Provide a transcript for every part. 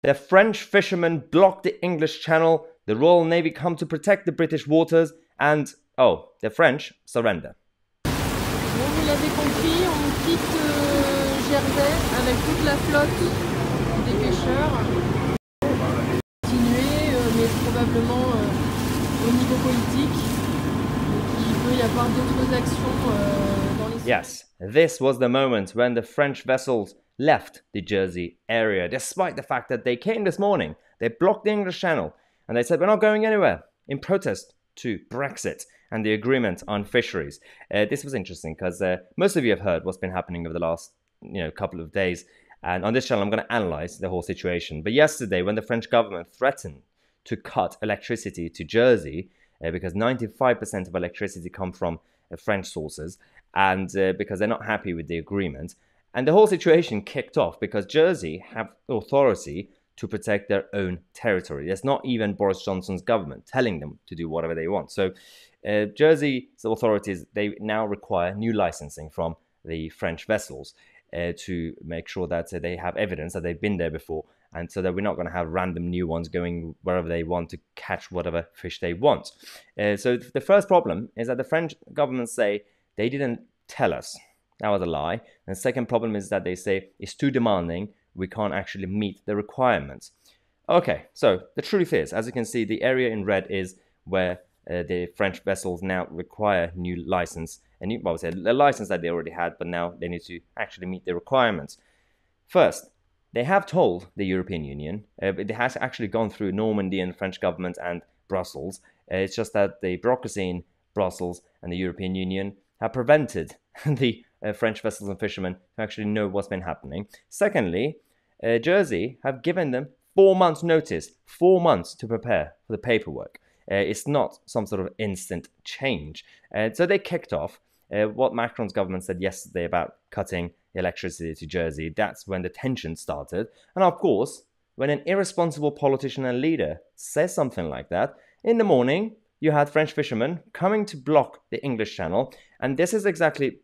The French fishermen blocked the English Channel, the Royal Navy come to protect the British waters, and, oh, the French surrender. Bon, vous l'avez compris, on quitte Jersey avec toute la flotte des pêcheurs. Continuer, mais probablement au niveau politique. Il peut y avoir d'autres actions dans les... Yes, this was the moment when the French vessels left the Jersey area, despite the fact that they came this morning. They blocked the English Channel, and they said, we're not going anywhere, in protest to Brexit and the agreement on fisheries. This was interesting because most of you have heard what's been happening over the last couple of days. And on this channel, I'm going to analyze the whole situation. But yesterday, when the French government threatened to cut electricity to Jersey, because 95% of electricity come from French sources, and because they're not happy with the agreement, and the whole situation kicked off because Jersey have authority to protect their own territory. There's not even Boris Johnson's government telling them to do whatever they want. So Jersey's authorities, they now require new licensing from the French vessels to make sure that they have evidence that they've been there before, and so that we're not going to have random new ones going wherever they want to catch whatever fish they want. So the first problem is that the French government say they didn't tell us. That was a lie. And the second problem is that they say it's too demanding. We can't actually meet the requirements. Okay, so the truth is, as you can see, the area in red is where the French vessels now require new license. And well, a license that they already had, but now they need to actually meet the requirements. First, they have told the European Union, it has actually gone through Normandy and French government and Brussels. It's just that the bureaucracy in Brussels and the European Union have prevented the French vessels and fishermen to actually know what's been happening. Secondly, Jersey have given them 4 months notice, 4 months to prepare for the paperwork. It's not some sort of instant change. So they kicked off what Macron's government said yesterday about cutting electricity to Jersey. That's when the tension started. And of course, when an irresponsible politician and leader says something like that, in the morning, you had French fishermen coming to block the English Channel. And this is exactly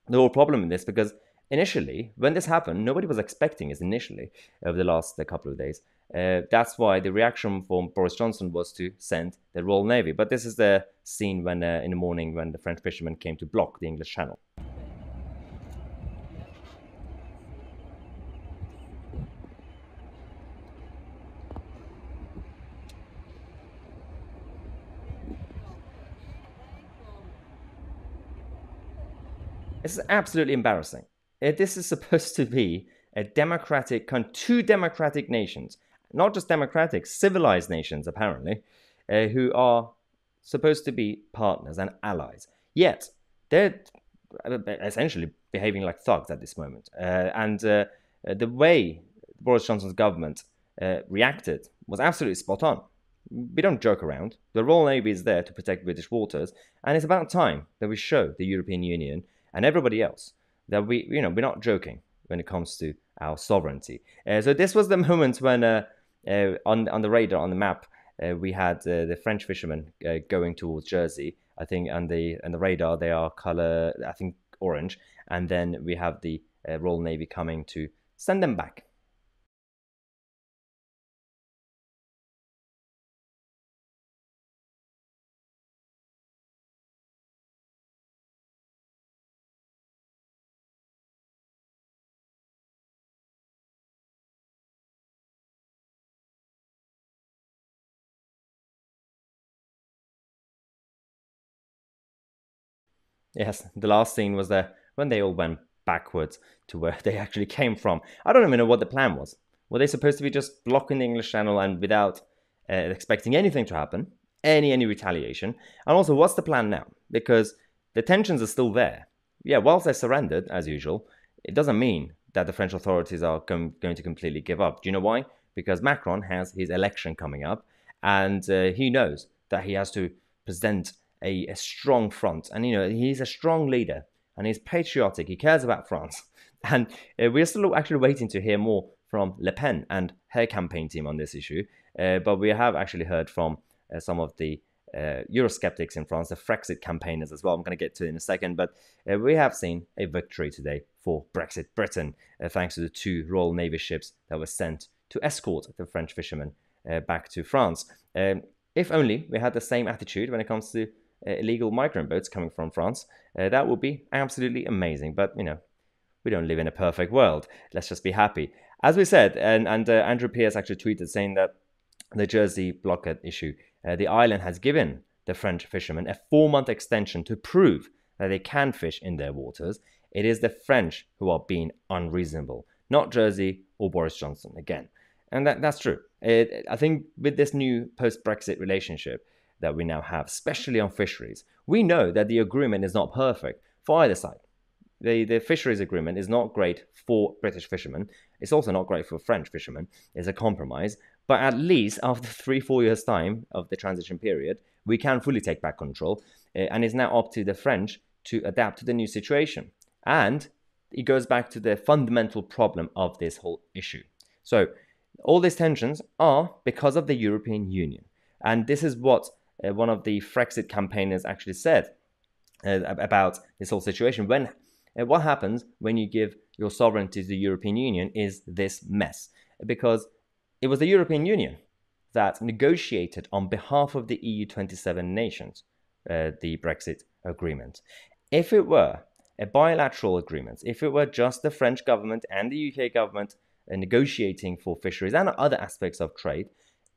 the whole problem in this, because initially, when this happened, nobody was expecting it initially over the last couple of days. That's why the reaction from Boris Johnson was to send the Royal Navy. But this is the scene when, in the morning, when the French fishermen came to block the English Channel. This is absolutely embarrassing. This is supposed to be a democratic, two democratic nations, not just democratic, civilized nations, apparently, who are supposed to be partners and allies. Yet, they're essentially behaving like thugs at this moment. And the way Boris Johnson's government reacted was absolutely spot on. We don't joke around. The Royal Navy is there to protect British waters, and it's about time that we show the European Union and everybody else that we're not joking when it comes to our sovereignty. So this was the moment when on the radar, on the map, we had the French fishermen going towards Jersey. I think on the radar they are color, I think, orange, and then we have the Royal Navy coming to send them back. Yes, the last scene was when they all went backwards to where they actually came from. I don't even know what the plan was. Were they supposed to be just blocking the English Channel and without expecting anything to happen, any retaliation? And also, what's the plan now? Because the tensions are still there. Yeah, whilst they surrendered, as usual, it doesn't mean that the French authorities are going to completely give up. Do you know why? Because Macron has his election coming up, and he knows that he has to present a strong front, and he's a strong leader, and he's patriotic. He cares about France, and we're still actually waiting to hear more from Le Pen and her campaign team on this issue. But we have actually heard from some of the Eurosceptics in France, the Frexit campaigners as well. I'm going to get to it in a second, but we have seen a victory today for Brexit Britain, thanks to the 2 Royal Navy ships that were sent to escort the French fishermen back to France. If only we had the same attitude when it comes to illegal migrant boats coming from France, that would be absolutely amazing. But, you know, we don't live in a perfect world. Let's just be happy. As we said, and Andrew Pierce actually tweeted saying that the Jersey blockade issue, the island has given the French fishermen a 4-month extension to prove that they can fish in their waters. It is the French who are being unreasonable, not Jersey or Boris Johnson again. And that's true. I think with this new post-Brexit relationship that we now have, especially on fisheries, we know that the agreement is not perfect for either side. The fisheries agreement is not great for British fishermen. It's also not great for French fishermen. It's a compromise. But at least after 3-4 years' time of the transition period, we can fully take back control. And it's now up to the French to adapt to the new situation. And it goes back to the fundamental problem of this whole issue. So all these tensions are because of the European Union. And this is what one of the Frexit campaigners actually said about this whole situation. What happens when you give your sovereignty to the European Union is this mess. Because it was the European Union that negotiated on behalf of the EU 27 nations the Brexit agreement. If it were a bilateral agreement, if it were just the French government and the UK government negotiating for fisheries and other aspects of trade,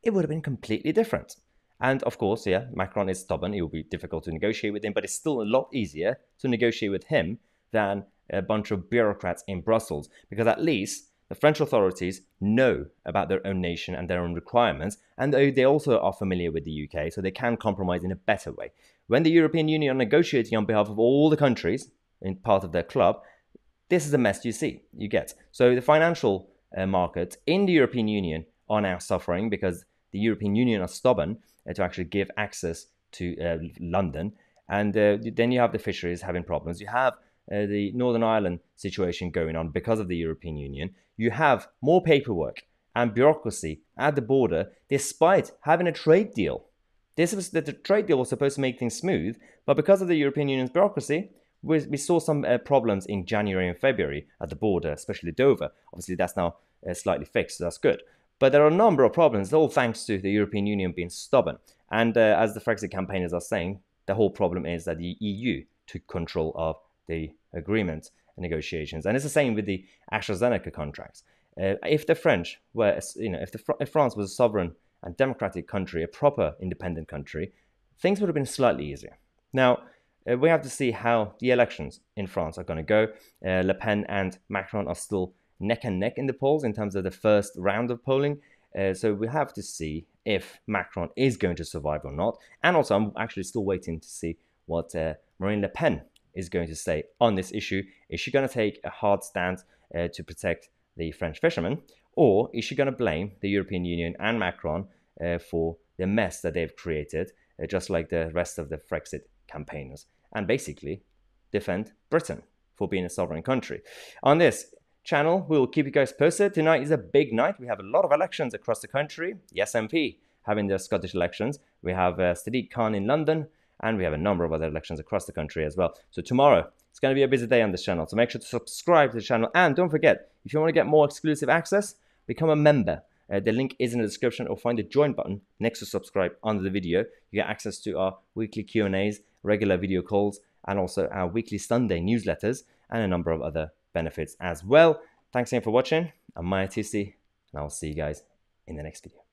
it would have been completely different. And of course, yeah, Macron is stubborn. It will be difficult to negotiate with him, but it's still a lot easier to negotiate with him than a bunch of bureaucrats in Brussels, because at least the French authorities know about their own nation and their own requirements, and they also are familiar with the UK, so they can compromise in a better way. When the European Union are negotiating on behalf of all the countries in part of their club, this is the mess you get. So the financial markets in the European Union are now suffering because the European Union are stubborn to actually give access to London. And then you have the fisheries having problems. You have the Northern Ireland situation going on because of the European Union. You have more paperwork and bureaucracy at the border despite having a trade deal. The trade deal was supposed to make things smooth, but because of the European Union's bureaucracy, we saw some problems in January and February at the border, especially Dover. Obviously, that's now slightly fixed, so that's good. But there are a number of problems, all thanks to the European Union being stubborn. And as the Frexit campaigners are saying, the whole problem is that the EU took control of the agreement negotiations. And it's the same with the AstraZeneca contracts. If the French were, if France was a sovereign and democratic country, a proper independent country, things would have been slightly easier. Now, we have to see how the elections in France are going to go. Le Pen and Macron are still neck and neck in the polls in terms of the first round of polling. So we have to see if Macron is going to survive or not. And also, I'm actually still waiting to see what Marine Le Pen is going to say on this issue. Is she going to take a hard stand to protect the French fishermen? Or is she going to blame the European Union and Macron for the mess that they've created, just like the rest of the Frexit campaigners, and basically defend Britain for being a sovereign country? On this channel, we will keep you guys posted. Tonight is a big night. We have a lot of elections across the country. The SNP having their Scottish elections. We have Sadiq Khan in London, and we have a number of other elections across the country as well. So tomorrow, it's going to be a busy day on this channel. So make sure to subscribe to the channel. And don't forget, if you want to get more exclusive access, become a member. The link is in the description, or find the join button next to subscribe under the video. You get access to our weekly Q&As, regular video calls, and also our weekly Sunday newsletters, and a number of other benefits as well. Thanks again for watching. I'm Tousi, and I'll see you guys in the next video.